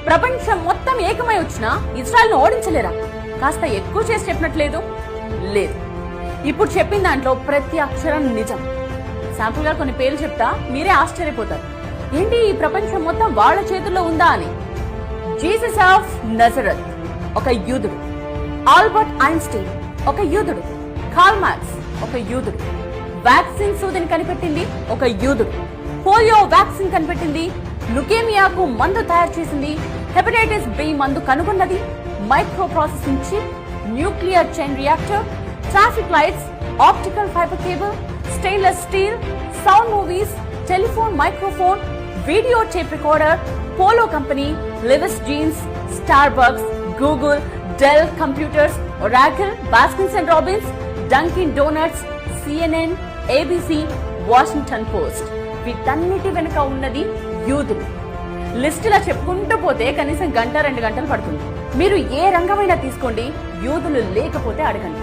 ప్రపంచం మొత్తం ఏకమై వచ్చినా ఇజ్రాయెల్ ను ఓడించలేరా? కాస్త ఎక్కువ చేసి చెప్పినట్లేదు లేదు. ఇప్పుడు చెప్పిన దాంట్లో ప్రతి అక్షరం నిజం. శాంపుల్ గా కొన్ని పేర్లు చెప్తా, మీరే ఆశ్చర్యపోతారు. ఏంటి ఈ ప్రపంచం మొత్తం వాళ్ళ చేతుల్లో ఉందా అని. జీసస్ ఆఫ్ నజరత్ ఒక యూదుడు, ఆల్బర్ట్ ఐన్స్టీన్ ఒక యూదుడు, కార్ల్ మార్క్స్ ఒక యూదుడు, వ్యాక్సిన్ సూదిని కనిపెట్టింది ఒక యూదుడు, పోలియో వ్యాక్సిన్ కనిపెట్టింది, లుకేమియాకు మందు తయారు చేసింది, హెపటైటిస్ బి మందు కనుగొన్నది, micro processing chip, nuclear chain reactor, traffic lights, optical fibre cable, stainless steel, sound movies, telephone microphone, video tape recorder, Polo company, Levi's jeans, Starbucks, Google, Dell computers, Oracle, Baskin and Robbins, Dunkin Donuts, CNN, ABC, Washington Post. వీటన్నిటి వెనుక ఉన్నది యూదులు. లిస్టులా చెప్పుకుంటూ పోతే కనీసం గంట 2 గంటలు పడుతుంది. మీరు ఏ రంగమైనా తీసుకోండి, యూదులు లేకపోతే అడగండి.